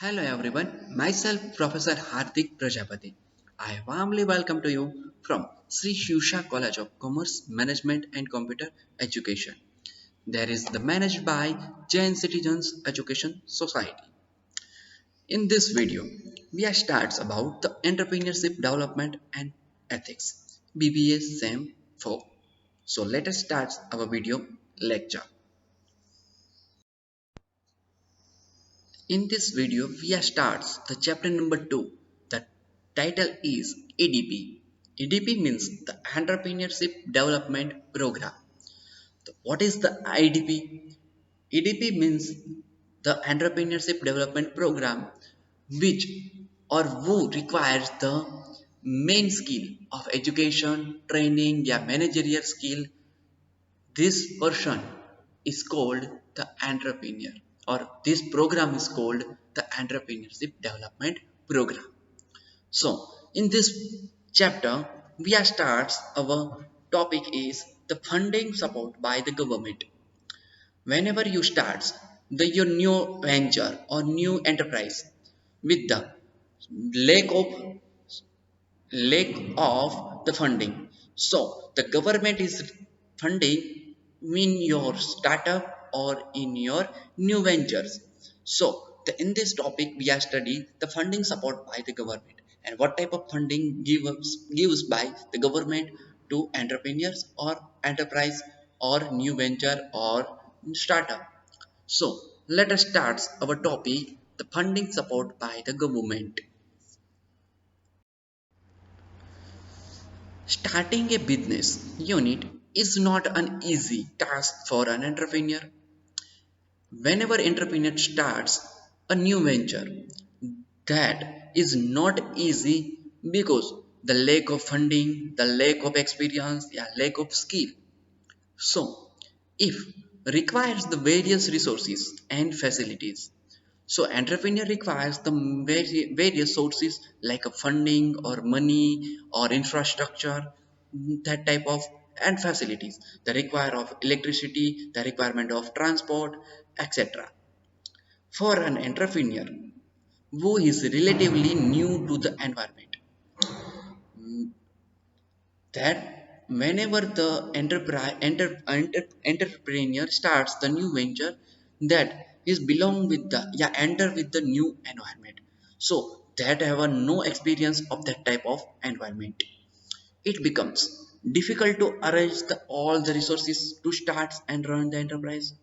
Hello everyone, myself Professor Hardik Prajapati. I warmly welcome to you from Sri Shusha College of Commerce, Management and Computer Education. There is the managed by Jain Citizens Education Society. In this video, we are starts about the entrepreneurship development and ethics, BBA SEM-4. So let us start our video lecture. In this video, we are starts the chapter number 2. The title is EDP. EDP means the Entrepreneurship Development Program. What is the EDP? EDP means the Entrepreneurship Development Program which or who requires the main skill of education, training, या managerial skill. This person is called the entrepreneur, or this program is called the Entrepreneurship Development Program. So in this chapter we are starts our topic is the funding support by the government. Whenever you start your new venture or new enterprise with the lack of lack of the funding, so the government is funding in your startup or in your new ventures. So in this topic we are studying the funding support by the government and what type of funding gives by the government to entrepreneurs or enterprise or new venture or startup. So let us start our topic, the funding support by the government. Starting a business unit is not an easy task for an entrepreneur. Whenever entrepreneur starts a new venture, that is not easy because the lack of funding, the lack of experience, the lack of skill. So, if requires the various resources and facilities. So, entrepreneur requires the various sources like a funding or money or infrastructure, that type of and facilities. The require of electricity, the requirement of transport, etc. For an entrepreneur who is relatively new to the environment, that whenever the entrepreneur starts the new venture, that is belong with the enter with the new environment, so that have a no experience of that type of environment, it becomes difficult to arrange all the resources to start and run the enterprise.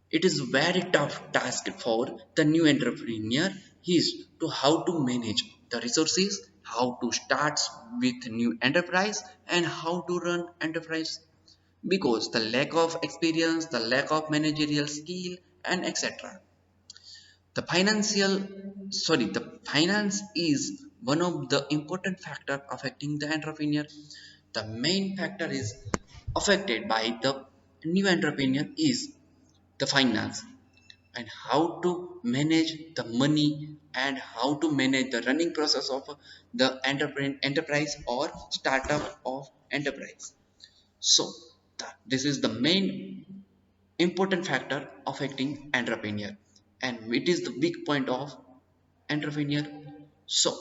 It is very tough task for the new entrepreneur is to how to manage the resources, how to start with new enterprise and how to run enterprise because the lack of experience, the lack of managerial skill and etc. The finance is one of the important factor affecting the entrepreneur. The main factor is affected by the new entrepreneur is the finance and how to manage the money and how to manage the running process of the enterprise or startup of enterprise. So this is the main important factor affecting entrepreneur and it is the big point of entrepreneur. So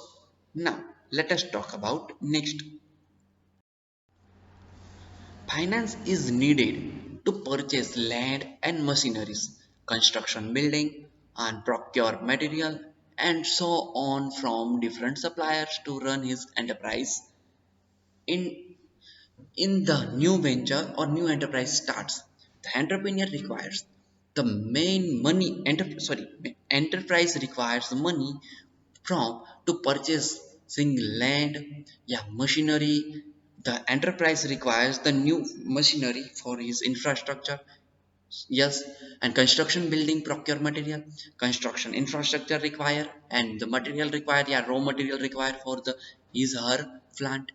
now let us talk about next. Finance is needed to purchase land and machineries, construction building, and procure material, and so on from different suppliers to run his enterprise. In, in the new venture or new enterprise starts, the entrepreneur requires the main money, enterprise requires the money from to purchasing land, machinery. The enterprise requires the new machinery for his infrastructure. Yes, and construction building procure material, construction infrastructure require, and the material required, raw material required for the his her plant,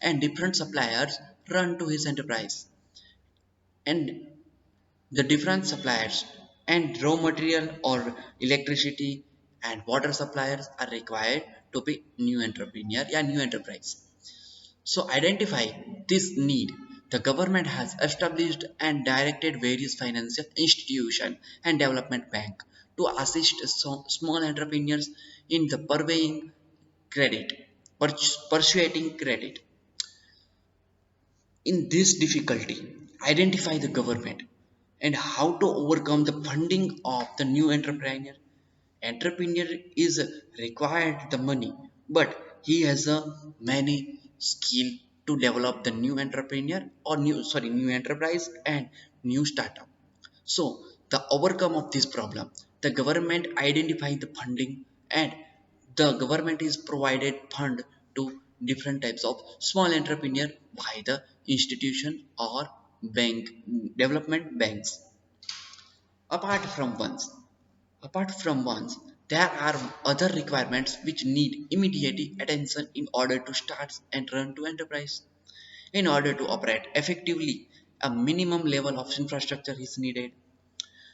and different suppliers run to his enterprise, and the different suppliers and raw material or electricity and water suppliers are required to be new entrepreneur, new enterprise. So identify this need. The government has established and directed various financial institutions and development bank to assist small entrepreneurs in the purveying credit, persuading credit. In this difficulty, identify the government and how to overcome the funding of the new entrepreneur. Entrepreneur is required the money, but he has a many skill to develop the new entrepreneur or new enterprise and new startup. So the outcome of this problem, the government identify the funding and the government is provided fund to different types of small entrepreneur by the institution or bank development banks. Apart from ones, apart from ones, there are other requirements which need immediate attention in order to start and run to enterprise. In order to operate effectively, a minimum level of infrastructure is needed.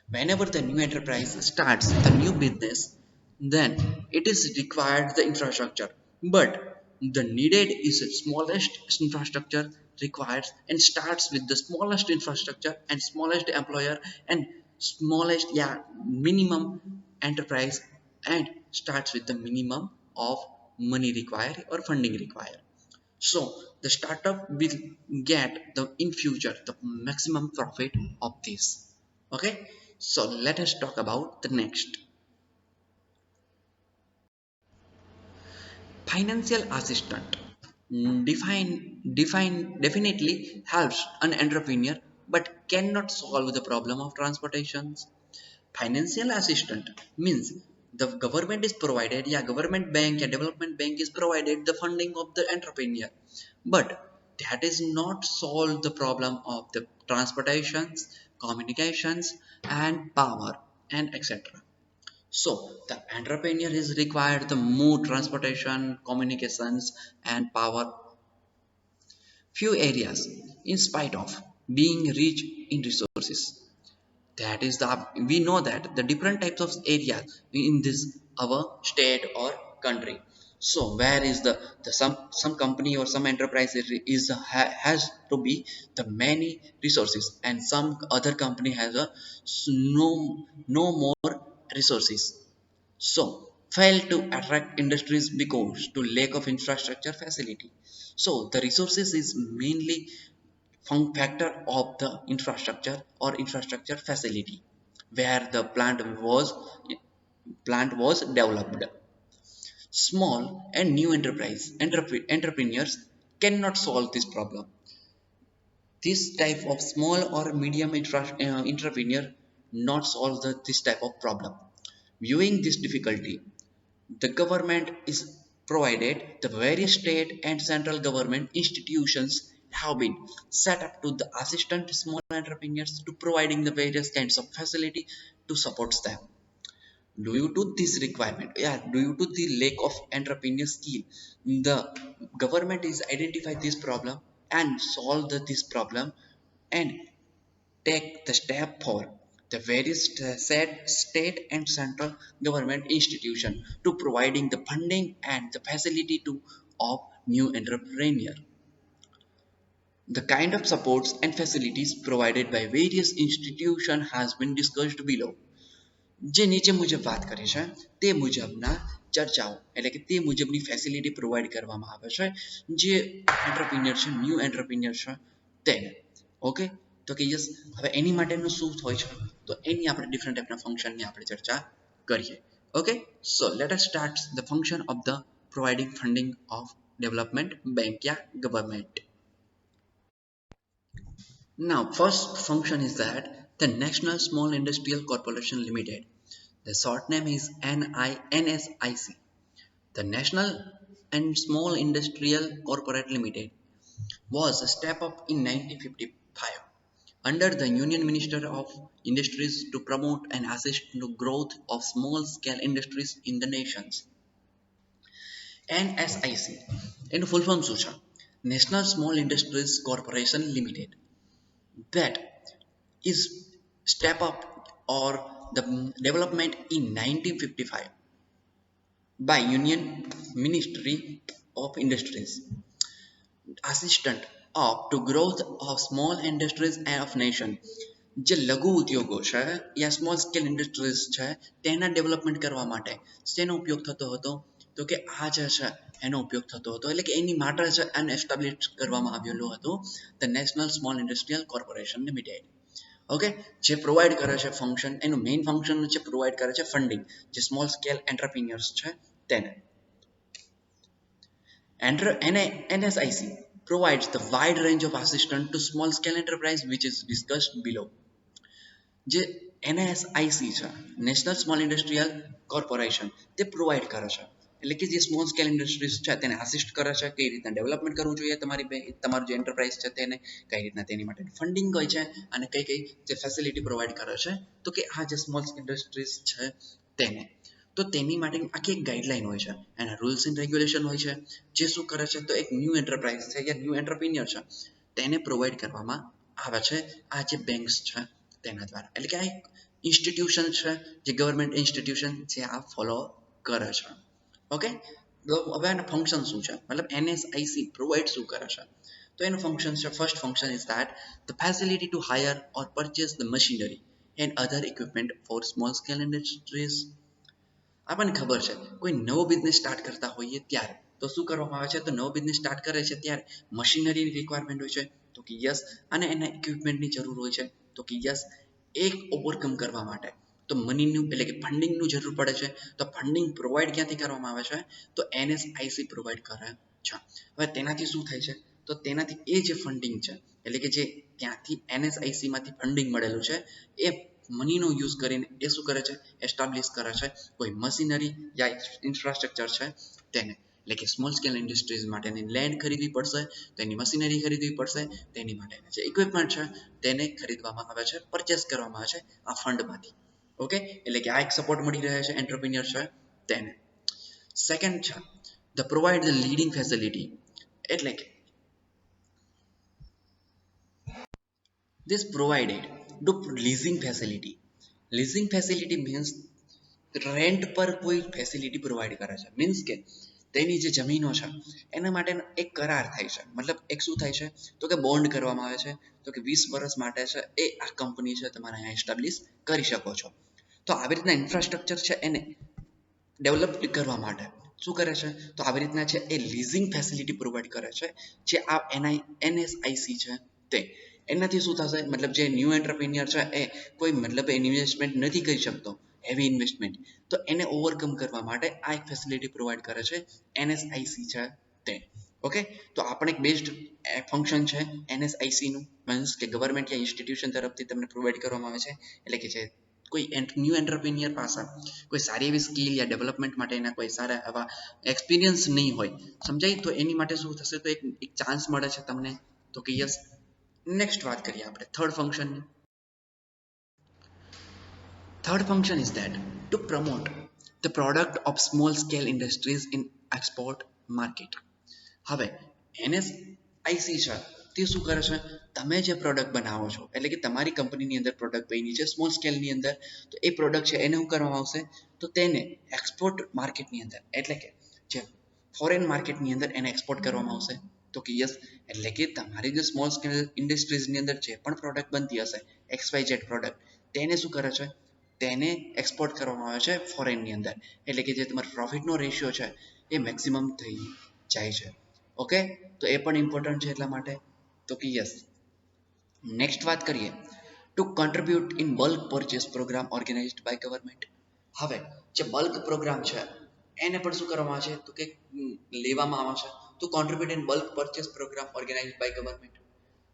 Whenever the new enterprise starts a new business, then it is required the infrastructure, but the needed is the smallest infrastructure requires and starts with the smallest infrastructure and smallest employer and smallest, yeah, minimum enterprise, and starts with the minimum of money required or funding required. So the startup will get the in future the maximum profit of this. Okay, so let us talk about the next. Financial assistant. Definitely helps an entrepreneur but cannot solve the problem of transportations. Financial assistant means the government is provided, yeah, government bank and development bank is provided the funding of the entrepreneur, but that is not solve the problem of the transportations, communications, and power, and etc. So the entrepreneur is required the more transportation, communications, and power few areas in spite of being rich in resources. That is the, we know that the different types of areas in this our state or country. So where is the some company or some enterprise has to be the many resources, and some other company has a no more resources, so fail to attract industries because to lack of infrastructure facility. So the resources is mainly factor of the infrastructure or infrastructure facility where the plant was developed. Small and new entrepreneurs cannot solve this problem. This type of small or medium entrepreneur not solve this type of problem. Viewing this difficulty, the government is provided, the various state and central government institutions have been set up to the assistant small entrepreneurs to providing the various kinds of facility to support them. Due to this requirement, yeah, due to the lack of entrepreneur skill, the government is identify this problem and solve this problem and take the step for the various state and central government institution to providing the funding and the facility to of new entrepreneur. The kind of supports and facilities provided by various institution has been discussed below. જે નીચે મુજબ વાત કરી છે તે મુજબના ચર્ચાઓ એટલે કે તે મુજબની ફેસિલિટી પ્રોવાઈડ કરવામાં આવે છે જે એન્ટરપ્રિન્યોર છે, ન્યૂ એન્ટરપ્રિન્યોર છે તેને. ઓકે, તો કે યસ, હવે એની માટેનું શું હોય છે તો એની આપણે ડિફરન્ટ ટાઈપના ફંક્શનની આપણે ચર્ચા કરીએ. Okay, so let us start the function of the providing funding of development bank या government. Now first function is that the National Small Industrial Corporation Limited, the short name is NSIC, the National and Small Industrial Corporate Limited, was a step up in 1955 under the Union Minister of Industries to promote and assist the growth of small scale industries in the nations. NSIC એનું full form શું છે? National Small Industries Corporation Limited. That is step up or the development in 1955 by Union Ministry of Industries, assistant up to growth of small industries of nation. જે લઘુ ઉદ્યોગો છે યા small scale industries છે તેના development કરવા માટે શેનો ઉપયોગ થતો હતો તો કે આ જે છે એનો ઉપયોગ થતો હતો એટલે કે એની માટે છે એને એસ્ટાબ્લિશ કરવામાં આવેલું હતું the national small industrial corporation limited. Okay, જે પ્રોવાઈડ કરે છે ફંક્શન, એનું મેઇન ફંક્શન છે પ્રોવાઈડ કરે છે ફંડિંગ જે સ્મોલ સ્કેલ એન્ટરપ્રિન્યોર્સ છે તેને. NSIC provides the wide range of assistance to small scale enterprise which is discussed below. જે NSIC છે નેશનલ સ્મોલ ઇન્ડસ્ટ્રીયલ કોર્પોરેશન તે પ્રોવાઈડ કરે છે એટલે કે જે સ્મોલ સ્કેલ ઇન્ડસ્ટ્રીઝ છે તેને આસિસ્ટ કરે છે કઈ રીતના ડેવલપમેન્ટ કરવું જોઈએ તમારું જે એન્ટરપ્રાઇઝ છે તેને કઈ રીતના તેની માટે ફંડિંગ હોય છે અને કઈ કઈ જે ફેસિલિટી પ્રોવાઈડ કરે છે તો કે આ જે સ્મોલ ઇન્ડસ્ટ્રીઝ છે તેને તો તેની માટે આખી એક ગાઈડલાઈન હોય છે એના રૂલ્સ એન્ડ રેગ્યુલેશન હોય છે જે શું કરે છે તો એક ન્યૂ એન્ટરપ્રાઇઝ છે યા ન્યૂ એન્ટરપ્રિન્યોર છે તેને પ્રોવાઈડ કરવામાં આવે છે આ જે બેંક્સ છે તેના દ્વારા. એટલે કે આ એક ઇન્સ્ટિટ્યુશન છે જે ગવર્મેન્ટ ઇન્સ્ટિટ્યુશન જે આ ફોલો કરે છે. ઓકે, તો હવે આના ફંક્શન શું છે મતલબ NSIC પ્રોવાઈડ શું કરે છે તો એનું ફંક્શન છે first function is that the facility to hire or purchase the machinery and other equipment for small scale industries. આપણને ખબર છે કોઈ નવો બિઝનેસ સ્ટાર્ટ કરતા હોઈએ ત્યારે તો શું કરવામાં આવે છે તો નવો બિઝનેસ સ્ટાર્ટ કરે છે ત્યારે મશીનરીની રિક્વાયરમેન્ટ હોય છે તો કે યસ અને એના ઇક્વિપમેન્ટની જરૂર હોય છે તો કે યસ એક ઓવરકમ કરવા માટે તો મનીનું એટલે કે ફંડિંગનું જરૂર પડે છે તો ફંડિંગ પ્રોવાઈડ ક્યાંથી કરવામાં આવે છે તો NSIC પ્રોવાઈડ કરે છે. હવે તેનાથી શું થાય છે તો તેનાથી એ જે ફંડિંગ છે એટલે કે જે ત્યાંથી NSIC માંથી ફંડિંગ મળેલું છે એ મનીનો યુઝ કરીને એ શું કરે છે એસ્ટાબ્લિશ કરે છે કોઈ મશીનરી યા ઇન્ફ્રાસ્ટ્રક્ચર છે તેને એટલે કે સ્મોલ સ્કેલ ઇન્ડસ્ટ્રીઝ માટેની લેન્ડ ખરીદવી પડશે તેની મશીનરી ખરીદવી પડશે તેની માટે જે ઇક્વિપમેન્ટ છે તેને ખરીદવામાં આવે છે પરચેસ કરવામાં આવે છે આ ફંડમાંથી. ઓકે, એટલે કે આ એક સપોર્ટ મળી રહે છે એન્ટરપ્રિન્યોર છે તેને. સેકન્ડ છે the provide the leading facility એટલે કે this provided to leasing facility. Leasing facility means rent પર કોઈ ફેસિલિટી પ્રોવાઈડ કરે છે મીન્સ કે તેની જે જમીનો છે એના માટે એક કરાર થાય છે મતલબ એક શું થાય છે તો કે બોન્ડ કરવામાં આવે છે તો કે 20 વર્ષ માટે છે એ આ કંપની છે તમારે અહીંયા એસ્ટાબ્લિશ કરી શકો છો. તો આવી રીતના ઇન્ફ્રાસ્ટ્રક્ચર છે એને ડેવલપ કરવા માટે શું કરે છે તો આવી રીતના છે એ લીઝિંગ ફેસિલિટી પ્રોવાઈડ કરે છે જે આ NSIC છે તે. એનાથી શું થશે મતલબ જે ન્યૂ એન્ટરપ્રિન્યોર છે એ કોઈ મતલબ ઇન્વેસ્ટમેન્ટ નથી કરી શકતો હેવી ઇન્વેસ્ટમેન્ટ તો એને ઓવરકમ કરવા માટે આ એક ફેસિલિટી પ્રોવાઈડ કરે છે NSIC છે તે. ઓકે, તો આપણે એક બેસ્ટ ફંક્શન છે NSIC નું મીન્સ કે ગવર્મેન્ટ યા ઇન્સ્ટિટ્યુશન તરફથી તમને પ્રોવાઈડ કરવામાં આવે છે એટલે કે જે કોઈ ન્યૂ એન્ટરપ્રિન્યોર પાસે કોઈ સારી એવી સ્કિલ યા ડેવલપમેન્ટ માટેના કોઈ સારા એવા એક્સપિરિયન્સ નહીં હોય સમજાય તો એની માટે શું થશે તો એક ચાન્સ મળે છે તમને તો કે યસ. નેક્સ્ટ વાત કરીએ આપણે થર્ડ ફંક્શનની. Third function is that two promote the product of small scale industries in export market. હવે NSIC છે તે શું કરે છે તમે જે પ્રોડક્ટ બનાવો છો એટલે કે તમારી કંપનીની અંદર પ્રોડક્ટ બની છે સ્મોલ સ્કેલની અંદર તો એ પ્રોડક્ટ છે એને શું કરવામાં આવશે તો તેને એક્સપોર્ટ માર્કેટની અંદર એટલે કે જે ફોરેન માર્કેટની અંદર એને એક્સપોર્ટ કરવામાં આવશે તો કે યસ. એટલે કે તમારી જે સ્મોલ સ્કેલ ઇન્ડસ્ટ્રીઝની અંદર જે પણ પ્રોડક્ટ બનતી હશે XYZ પ્રોડક્ટ તેને શું કરે છે તેને એક્સપોર્ટ કરવામાં આવે છે ફોરેનની અંદર એટલે કે જે તમારો પ્રોફિટનો રેશિયો છે એ મેક્સિમમ થઈ જાય છે. ઓકે, તો એ પણ ઇમ્પોર્ટન્ટ છે એટલા માટે તો કે યસ. નેક્સ્ટ વાત કરીએ to contribute in bulk purchase program organized by government. હવે જે બલ્ક પ્રોગ્રામ છે એને પણ શું કરવામાં આવે છે તો કે લેવામાં આવે છે તો contribute in bulk purchase program organized by government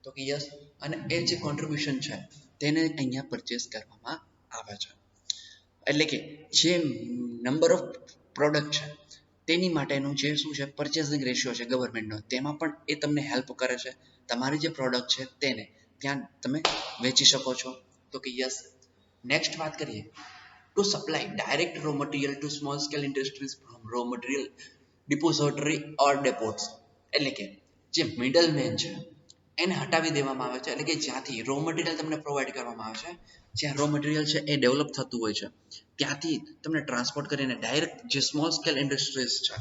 તો કે યસ. અને એ જે કોન્ટ્રીબ્યુશન છે તેને અહીંયા પરચેસ કરવામાં આવે છે એટલે કે જે નંબર ઓફ પ્રોડક્ટ છે તેની માટેનું જે શું છે પરચેસિંગ રેશિયો છે ગવર્મેન્ટનો તેમાં પણ એ તમને હેલ્પ કરે છે તમારી જે પ્રોડક્ટ છે તેને ત્યાં તમે વેચી શકો છો તો કે યસ. નેક્સ્ટ વાત કરીએ to supply direct raw material to small scale industries from raw material depository or depots એટલે કે જે મિડલ મેન છે એને હટાવી દેવામાં આવે છે એટલે કે જ્યાંથી રો મટીરિયલ તમને પ્રોવાઈડ કરવામાં આવે છે જ્યાં રો મટીરિયલ છે એ ડેવલપ થતું હોય છે ત્યાંથી તમને ટ્રાન્સપોર્ટ કરીને ડાયરેક્ટ જે સ્મોલ સ્કેલ ઇન્ડસ્ટ્રીઝ છે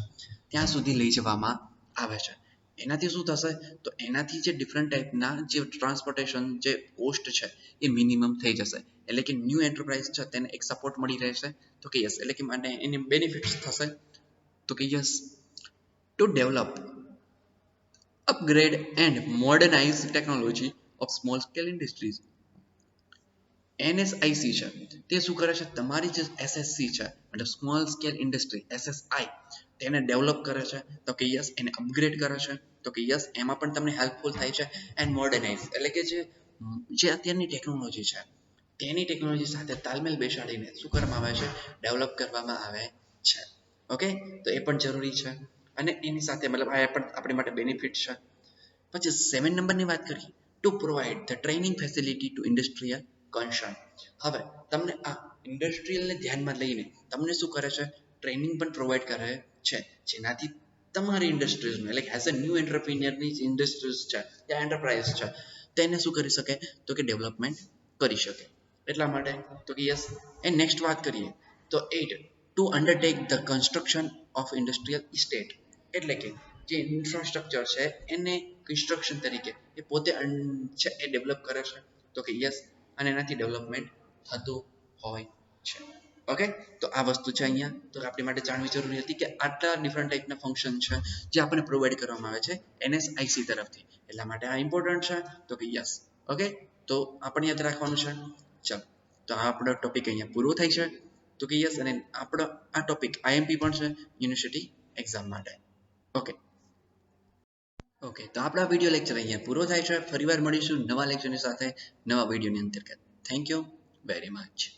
ત્યાં સુધી લઈ જવામાં આવે છે. એનાથી શું થશે તો એનાથી જે ડિફરન્ટ ટાઈપના જે ટ્રાન્સપોર્ટેશન જે કોસ્ટ છે એ મિનિમમ થઈ જશે એટલે કે ન્યૂ એન્ટરપ્રાઇઝ છે તેને એક સપોર્ટ મળી રહેશે તો કે યસ એટલે કે મને એની બેનિફિટ્સ થશે તો કે yes to develop upgrade and modernize technology of small scale industries. NSIC છે તે શું કરે છે તમારી જે SSC છે મતલબ સ્મોલ સ્કેલ ઇન્ડસ્ટ્રી SSI તેને ડેવલપ કરે છે તો કે યસ એને અપગ્રેડ કરે છે તો કે યસ એમાં પણ તમને હેલ્પફુલ થાય છે એન્ડ મોડર્નાઇઝ એટલે કે જે અત્યારની ટેકનોલોજી છે તેની ટેકનોલોજી સાથે તાલમેલ બેસાડીને શું કરવામાં આવે છે ડેવલપ કરવામાં આવે છે ઓકે તો એ પણ જરૂરી છે અને એની સાથે મતલબ આ પણ આપણી માટે બેનિફિટ છે પછી 7 નંબરની વાત કરીએ to provide the training facility to industrial concern હવે તમને આ ઇન્ડસ્ટ્રીયલને ધ્યાનમાં લઈને તમને શું કરે છે ટ્રેનિંગ પણ પ્રોવાઈડ કરે છે જેનાથી તમારી ઇન્ડસ્ટ્રીઝને એટલે એઝ અ ન્યૂ એન્ટરપ્રિન્યોરની ઇન્ડસ્ટ્રીઝ છે યા એન્ટરપ્રાઇઝ છે તેને શું કરી શકે તો કે ડેવલપમેન્ટ કરી શકે એટલા માટે તો કે યસ એ નેક્સ્ટ વાત કરીએ તો 8 to undertake the construction of industrial estate એટલે કે જે ઇન્ફ્રાસ્ટ્રક્ચર છે એને કન્સ્ટ્રક્શન તરીકે એ પોતે છે એ ડેવલપ કરે છે તો કે યસ અને એનાથી ડેવલપમેન્ટ થતું હોય છે ઓકે તો આ વસ્તુ છે અહીંયા તો આપણી માટે જાણવી જરૂરી હતી કે આટલા ડિફરન્ટ ટાઈપના ફંક્શન છે જે આપણને પ્રોવાઈડ કરવામાં આવે છે NSIC તરફથી એટલા માટે આ ઇમ્પોર્ટન્ટ છે તો કે યસ ઓકે તો આપણે યાદ રાખવાનું છે ચાલો તો આ આપણો ટોપિક અહીંયા પૂરો થાય છે તો કે યસ અને આપણો આ ટોપિક IMP પણ છે યુનિવર્સિટી એક્ઝામ માટે ઓકે ઓકે તો આપણા વિડીયો લેક્ચર અહીંયા પૂરો થાય છે ફરીવાર મળીશું નવા લેક્ચરની સાથે નવા વિડીયોની અંતર્ગત થેન્ક યુ વેરી મચ